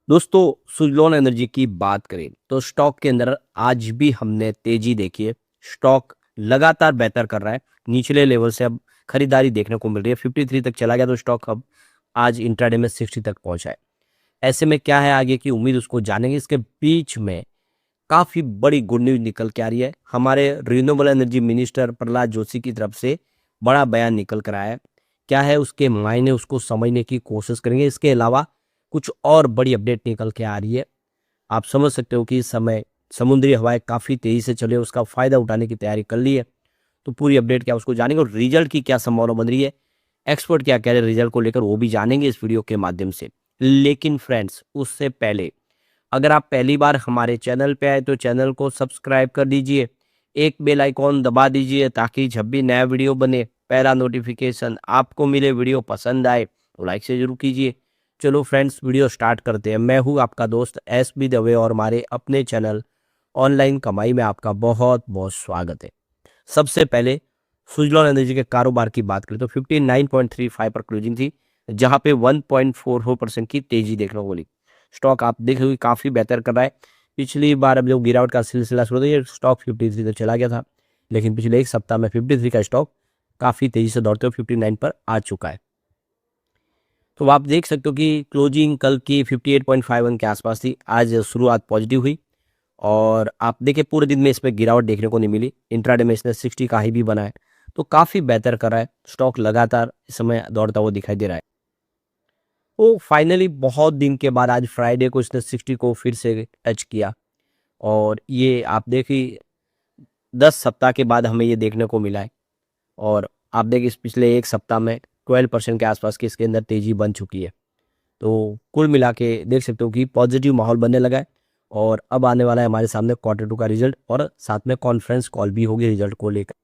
दोस्तों, सुज़लोन एनर्जी की बात करें तो स्टॉक के अंदर आज भी हमने तेजी देखी है। स्टॉक लगातार बेहतर कर रहा है। निचले लेवल से अब खरीदारी देखने को मिल रही है। 53 तक चला गया तो स्टॉक अब आज इंट्राडे में 60 तक पहुंचा है। ऐसे में क्या है आगे की उम्मीद, उसको जानेंगे। इसके बीच में काफ़ी बड़ी गुड न्यूज़ निकल के आ रही है। हमारे renewable energy minister Prahlad Joshi की तरफ से बड़ा बयान निकल कर आया है। क्या है उसके मायने, उसको समझने की कोशिश करेंगे। इसके अलावा कुछ और बड़ी अपडेट निकल के आ रही है। आप समझ सकते हो कि इस समय समुद्री हवाएं काफ़ी तेज़ी से चले, उसका फ़ायदा उठाने की तैयारी कर ली है। तो पूरी अपडेट क्या है उसको जानेंगे, और रिजल्ट की क्या संभावना बन रही है, एक्सपर्ट क्या कह रहे हैं रिजल्ट को लेकर, वो भी जानेंगे इस वीडियो के माध्यम से। लेकिन फ्रेंड्स, उससे पहले अगर आप पहली बार हमारे चैनल पे आए तो चैनल को सब्सक्राइब कर दीजिए, एक बेल आइकॉन दबा दीजिए ताकि जब भी नया वीडियो बने पहला नोटिफिकेशन आपको मिले। वीडियो पसंद आए तो लाइक से जरूर कीजिए। चलो फ्रेंड्स, वीडियो स्टार्ट करते हैं। मैं हूँ आपका दोस्त एस बी दवे और हमारे अपने चैनल ऑनलाइन कमाई में आपका बहुत बहुत स्वागत है। सबसे पहले सुजलॉन एनर्जी के कारोबार की बात करें तो 59.35 पर क्लोजिंग थी, जहां पे 1.44% की तेजी देखने को मिली। स्टॉक आप देख रहे हो काफ़ी बेहतर कर रहा है। पिछली बार अब जो गिरावट का सिलसिला शुरू था, ये स्टॉक 53 तक चला गया था, लेकिन पिछले एक सप्ताह में 53 का स्टॉक काफ़ी तेज़ी से दौड़ते हुए 59 पर आ चुका है। तो आप देख सकते हो कि क्लोजिंग कल की 58.51 के आसपास थी। आज शुरुआत पॉजिटिव हुई और आप देखिए पूरे दिन में इसमें गिरावट देखने को नहीं मिली। इंट्राडे में इसने 60 का हाई भी बना है, तो काफ़ी बेहतर कर रहा है। स्टॉक लगातार इस समय दौड़ता हुआ दिखाई दे रहा है। तो फाइनली बहुत दिन के बाद आज फ्राइडे को इसने 60 को फिर से टच किया, और ये आप देखिए 10 सप्ताह के बाद हमें ये देखने को मिला है। और आप देखिए इस पिछले एक सप्ताह में 12% के आसपास की इसके अंदर तेजी बन चुकी है। तो कुल मिला के देख सकते हो कि पॉजिटिव माहौल बनने लगा है। और अब आने वाला है हमारे सामने क्वार्टर 2 का रिजल्ट, और साथ में कॉन्फ्रेंस कॉल भी होगी रिजल्ट को लेकर।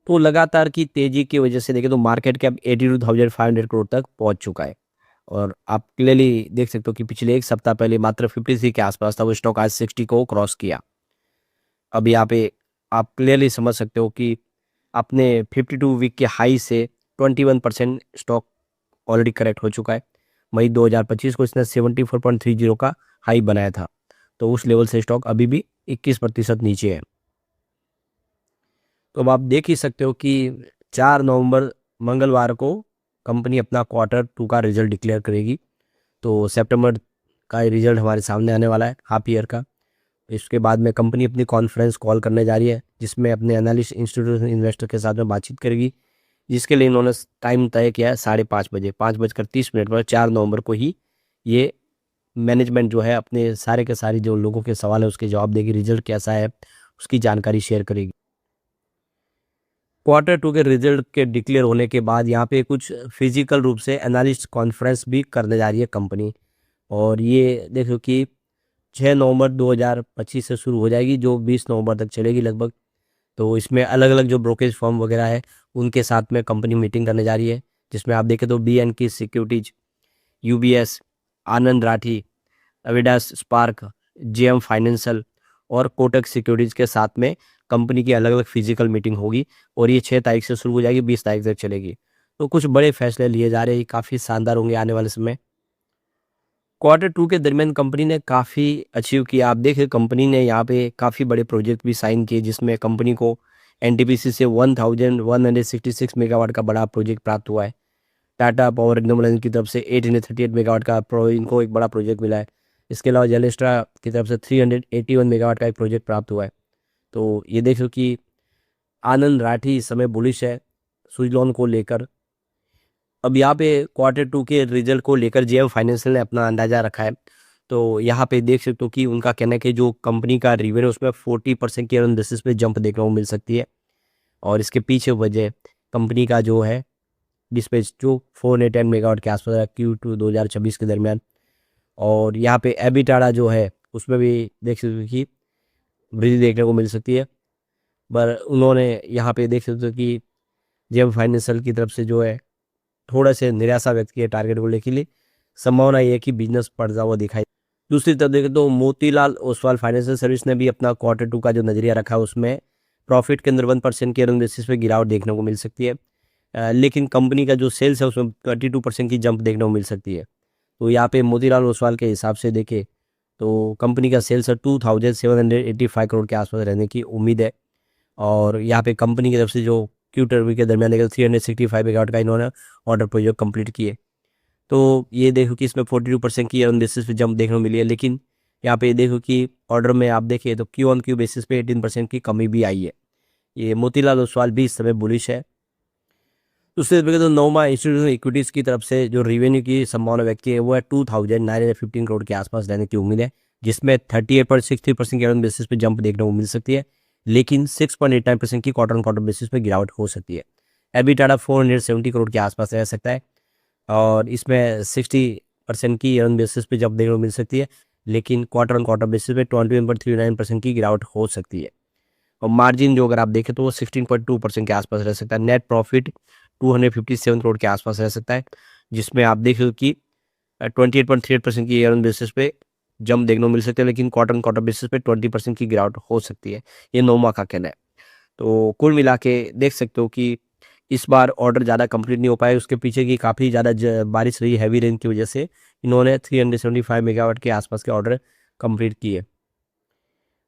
तो लगातार की तेजी की वजह से देखें तो मार्केट कैप 82,500 करोड़ तक पहुंच चुका है। और आप क्लियरली देख सकते हो कि पिछले एक सप्ताह पहले मात्र 53 के आसपास था, वो स्टॉक आज 60 को क्रॉस किया। अब यहाँ पे आप क्लियरली समझ सकते हो कि अपने 52 वीक के हाई से 21% स्टॉक ऑलरेडी करेक्ट हो चुका है। मई 2025 को इसने 74.30 का हाई बनाया था, तो उस लेवल से स्टॉक अभी भी 21% नीचे है। तो अब आप देख ही सकते हो कि 4 नवंबर मंगलवार को कंपनी अपना क्वार्टर 2 का रिजल्ट डिक्लेयर करेगी। तो सितंबर का रिजल्ट हमारे सामने आने वाला है, हाफ ईयर का। इसके बाद में कंपनी अपनी कॉन्फ्रेंस कॉल करने जा रही है, जिसमें अपने एनालिस्ट इंस्टीट्यूशन इन्वेस्टर के साथ में बातचीत करेगी, जिसके लिए इन्होंने टाइम तय किया है 5:30 बजे, 5:30 पर 4 नवंबर को ही ये मैनेजमेंट जो है अपने सारे के सारे जो लोगों के सवाल है उसके जवाब देगी। रिजल्ट कैसा है उसकी जानकारी शेयर करेगी। क्वार्टर 2 के रिजल्ट के डिक्लेयर होने के बाद यहाँ पे कुछ फिजिकल रूप से एनालिस्ट कॉन्फ्रेंस भी करने जा रही है कंपनी। और ये देखो कि 6 नवंबर 2025 से शुरू हो जाएगी, जो 20 नवंबर तक चलेगी लगभग। तो इसमें अलग अलग जो ब्रोकेज फर्म वगैरह है उनके साथ में कंपनी मीटिंग करने जा रही है, जिसमें आप देखें तो बी एन की सिक्योरिटीज, यूबीएस, आनंद राठी, अविडास स्पार्क, जेएम फाइनेंशियल और कोटक सिक्योरिटीज के साथ में कंपनी की अलग अलग फिजिकल मीटिंग होगी। और ये 6 तारीख से शुरू हो जाएगी, 20 तारीख तक चलेगी। तो कुछ बड़े फैसले लिए जा रहे हैं, काफ़ी शानदार होंगे आने वाले समय। क्वार्टर 2 के दरमियान कंपनी ने काफ़ी अचीव किया। आप देखिए कंपनी ने यहाँ पे काफ़ी बड़े प्रोजेक्ट भी साइन किए, जिसमें कंपनी को एनटीपीसी से 1166 मेगावाट का बड़ा प्रोजेक्ट प्राप्त हुआ है। टाटा पावर रिन्यूएबल एनर्जी की तरफ से 838 मेगावाट का इनको एक बड़ा प्रोजेक्ट मिला है। इसके अलावा जेलेस्ट्रा की तरफ से 381 मेगावाट का एक प्रोजेक्ट प्राप्त हुआ है। तो ये देखो कि आनंद राठी इस समय बुलिश है सुजलॉन को लेकर। अब यहाँ पे क्वार्टर 2 के रिजल्ट को लेकर जेएम फाइनेंशियल ने अपना अंदाजा रखा है। तो यहाँ पे देख सकते हो कि उनका कहना है कि जो कंपनी का रिवेन्यू है उसमें 40% की बेसिस पे जंप देखने को मिल सकती है। और इसके पीछे वजह कंपनी का जो है डिस्पैच जो 410 मेगावाट के आसपास है Q2 2026 के दरमियान। और यहाँ पे एबिटाडा जो है उसमें भी देख सकते हो कि वृद्धि देखने को मिल सकती है। पर उन्होंने यहाँ पे देख सकते हो कि जेएम फाइनेंशियल की तरफ से जो है थोड़ा से निराशा व्यक्त की है टारगेट को लेकर। लिए संभावना ये है कि बिजनेस पड़ता हुआ दिखाई। दूसरी तरफ देखें तो मोतीलाल ओसवाल फाइनेंशियल सर्विस ने भी अपना क्वार्टर 2 का जो नजरिया रखा है उसमें प्रॉफिट के अंदर 1% के अर्निंग बेसिस पे गिरावट देखने को मिल सकती है। लेकिन कंपनी का जो सेल्स है उसमें 22% की जंप देखने को मिल सकती है। तो यहाँ पे मोतीलाल ओसवाल के हिसाब से देखें तो कंपनी का सेल्स 2785 करोड़ के आसपास रहने की उम्मीद है। और यहाँ पे कंपनी की तरफ से जो क्यू टर्बी के दरमियान देखा 365 मेगावाट का इन्होंने ऑर्डर प्रोजेक्ट कंप्लीट किए। तो ये देखो कि इसमें 42% की ऑन बेसिस पे जंप देखने को मिली है। लेकिन यहाँ पे देखो कि ऑर्डर में आप देखिए तो क्यू ऑन क्यू बेसिस पे 18% की कमी भी आई है। ये मोतीलाल ओसवाल भी इस समय बुलिश है। दूसरे तरीके तो नोमा इंस्टीट्यूशनल इक्विटीज़ की तरफ से जो रेवेन्यू की संभावना व्यक्त की है वो है 2915 करोड़ के आसपास रहने की उम्मीद है, जिसमें 38.63% के बेसिस पे जंप देखने को मिल सकती है। लेकिन 6.89% की क्वार्टर ऑन क्वार्टर बेसिस पे गिरावट हो सकती है। एबिटाडा 470 करोड़ के आसपास रह सकता है और इसमें 60% की ईयर बेसिस पे जंप देखने को मिल सकती है। लेकिन क्वार्टर ऑन क्वार्टर बेसिस पे 21.39% की गिरावट हो सकती है। और मार्जिन जो अगर आप देखें तो वो 16.2% के आसपास रह सकता है। नेट प्रॉफिट 257 करोड़ के आसपास रह सकता है, जिसमें आप देख लो कि 28.38% की ईयर ऑन बेसिस पे जंप देखने को मिल सकते हैं। लेकिन क्वार्टर ऑन क्वार्टर बेसिस पे 20% की गिरावट हो सकती है, ये नोमा का कहना है। तो कुल मिला के देख सकते हो कि इस बार ऑर्डर ज़्यादा कंप्लीट नहीं हो पाए। उसके पीछे की काफ़ी ज़्यादा बारिश रही, हैवी रेन की वजह से इन्होंने 375 मेगावाट के आसपास के ऑर्डर कंप्लीट किए।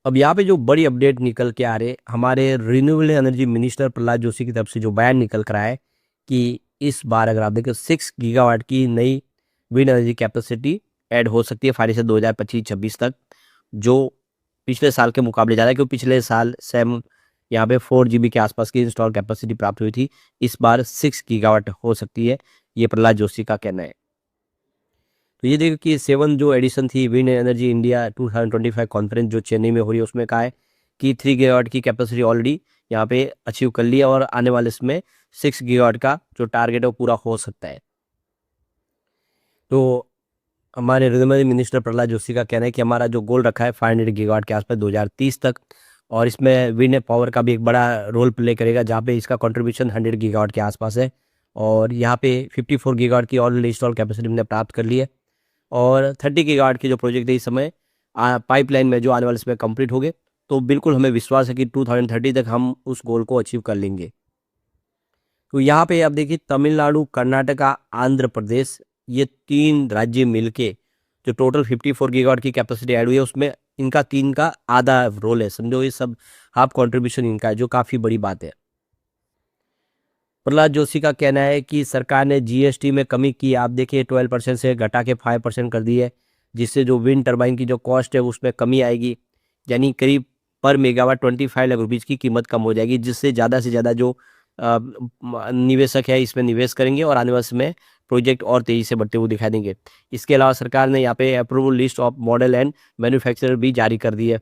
अब यहाँ पे जो बड़ी अपडेट निकल के आ रहे, हमारे renewable energy minister Prahlad Joshi की तरफ से जो बयान निकल कर आया है कि इस बार अगर आप देखें 6 गीगावाट की नई विंड एनर्जी कैपेसिटी ऐड हो सकती है फाइनेंशियल 2025-26 तक, जो पिछले साल के मुकाबले ज़्यादा है। क्योंकि पिछले साल सेम यहाँ पे 4 GB के आसपास की इंस्टॉल कैपेसिटी प्राप्त हुई थी, इस बार 6 गीगावाट हो सकती है, ये प्रहलाद जोशी का कहना है। तो ये देखो कि 7 जो एडिशन थी विंड एनर्जी इंडिया 2025 कॉन्फ्रेंस जो चेन्नई में हो रही है, उसमें कहा है कि 3 गीगावाट की कैपेसिटी ऑलरेडी यहाँ पे अचीव कर ली है और आने वाले इसमें 6 गीगावाट का जो टारगेट है वो पूरा हो सकता है। तो हमारे रिन्यूएबल मिनिस्टर प्रहलाद जोशी का कहना है कि हमारा जो गोल रखा है 500 गीगावाट के आसपास 2030 तक, और इसमें विंड पावर का भी एक बड़ा रोल प्ले करेगा, जहाँ पे इसका कंट्रीब्यूशन 100 गीगावाट के आसपास है। और यहाँ पे 54 गीगावाट की ऑलरेडी इंस्टॉल कैपेसिटी हमने प्राप्त कर ली है और 30 गीगावाट की जो प्रोजेक्ट है इस समय पाइपलाइन में जो आने वाले समय कंप्लीट हो गए। तो बिल्कुल हमें विश्वास है कि 2030 तक हम उस गोल को अचीव कर लेंगे। तो यहाँ पे आप देखिए तमिलनाडु, कर्नाटका, आंध्र प्रदेश, ये 3 राज्य मिलके जो टोटल 54 गीगावाट की कैपेसिटी ऐड हुई है, उसमें इनका 3 का आधा रोल है। समझो ये सब हाफ कंट्रीब्यूशन इनका है, जो काफ़ी बड़ी बात है। प्रहलाद जोशी का कहना है कि सरकार ने जीएसटी में कमी की, आप देखिए 12% से घटा के 5% कर दी है, जिससे जो विंड टर्बाइन की जो कॉस्ट है उसमें कमी आएगी। यानी करीब पर मेगावाट 25 लाख रुपीज़ की कीमत कम हो जाएगी, जिससे ज़्यादा से ज़्यादा जो निवेशक है इसमें निवेश करेंगे और आने वाले समय प्रोजेक्ट और तेज़ी से बढ़ते हुए दिखाई देंगे। इसके अलावा सरकार ने यहाँ पे approval list of model and manufacturer भी जारी कर दी है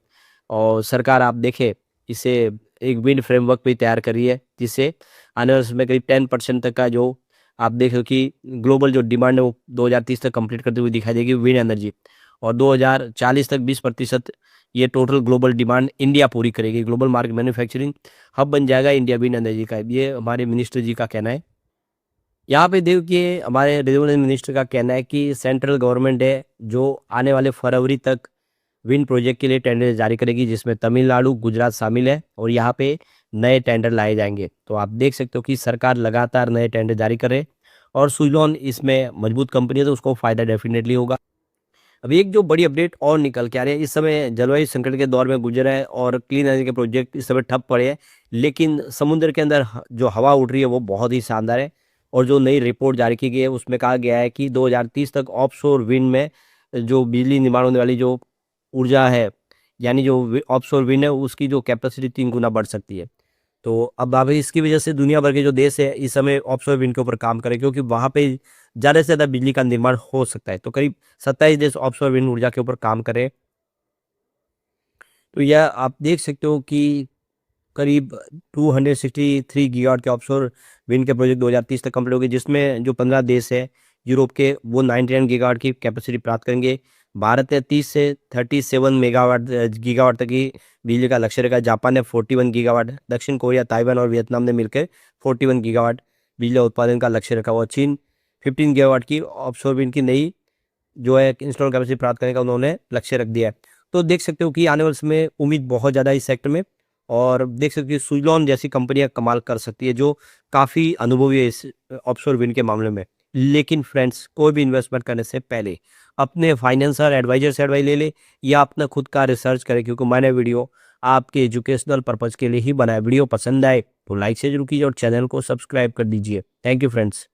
और सरकार आप देखें इसे एक विंड फ्रेमवर्क भी तैयार करी है, जिससे आने वाले समय करीब 10% तक का जो आप देख लो कि ग्लोबल जो डिमांड है वो 2030 तक कंप्लीट करते हुए दिखाई देगी विंड एनर्जी, और 2040 तक 20% ये टोटल ग्लोबल डिमांड इंडिया पूरी करेगी। ग्लोबल मार्केट मैन्युफैक्चरिंग हब बन जाएगा इंडिया विंड एनर्जी का, ये हमारे मिनिस्टर जी का कहना है। यहाँ पे देखिए हमारे रिन्यूएबल मिनिस्टर का कहना है कि सेंट्रल गवर्नमेंट है जो आने वाले फरवरी तक विंड प्रोजेक्ट के लिए टेंडर जारी करेगी, जिसमें तमिलनाडु, गुजरात शामिल है और यहाँ पे नए टेंडर लाए जाएंगे। तो आप देख सकते हो कि सरकार लगातार नए टेंडर जारी करे और सुजलॉन इसमें मजबूत कंपनी है तो उसको फायदा डेफिनेटली होगा। अब एक जो बड़ी अपडेट और निकल के आ रही है, इस समय जलवायु संकट के दौर में गुजर है और क्लीन एनर्जी के प्रोजेक्ट इस समय ठप पड़े हैं, लेकिन समुद्र के अंदर जो हवा उड़ रही है वो बहुत ही शानदार है। और जो नई रिपोर्ट जारी की गई है उसमें कहा गया है कि 2030 तक ऑफशोर विंड में जो बिजली निर्माण होने वाली जो ऊर्जा है, यानी जो ऑफशोर विंड है उसकी जो कैपेसिटी 3 गुना बढ़ सकती है। तो अब इसकी वजह से दुनिया भर के जो देश है इस समय ऑफशोर विंड के ऊपर काम करें, क्योंकि वहाँ पे ज़्यादा से ज़्यादा बिजली का निर्माण हो सकता है। तो करीब 27 देश ऑफशोर विंड ऊर्जा के ऊपर काम करें। तो यह आप देख सकते हो कि करीब 263 गीगावाट के ऑफशोर विंड के प्रोजेक्ट 2030 तक कंप्लीट होंगे, जिसमें जो 15 देश है यूरोप के वो 99 गीगावाट की कैपेसिटी प्राप्त करेंगे। भारत है 30 से 37 मेगावाट गीगावाट तक की बिजली का लक्ष्य रखा। जापान ने 41 गीगावाट, दक्षिण कोरिया, ताइवान और वियतनाम ने मिलकर 41 गीगावाट बिजली उत्पादन का लक्ष्य रखा हुआ। चीन 15 गीगावाट की ऑफशोर विंड की नई जो है इंस्टॉल कैपेसिटी प्राप्त करने का उन्होंने लक्ष्य रख दिया है। तो देख सकते हो कि आने वाले समय उम्मीद बहुत ज़्यादा इस सेक्टर में, और देख सकते हो सुजलॉन जैसी कंपनियां कमाल कर सकती है जो काफ़ी अनुभवी है इस ऑफशोर विंड के मामले में। लेकिन फ्रेंड्स कोई भी इन्वेस्टमेंट करने से पहले अपने फाइनेंशियल एडवाइजर से एडवाइस ले ले या अपना खुद का रिसर्च करें, क्योंकि मैंने वीडियो आपके एजुकेशनल पर्पज के लिए ही बनाया। वीडियो पसंद आए तो लाइक से जरूर कीजिए और चैनल को सब्सक्राइब कर दीजिए। Thank you friends.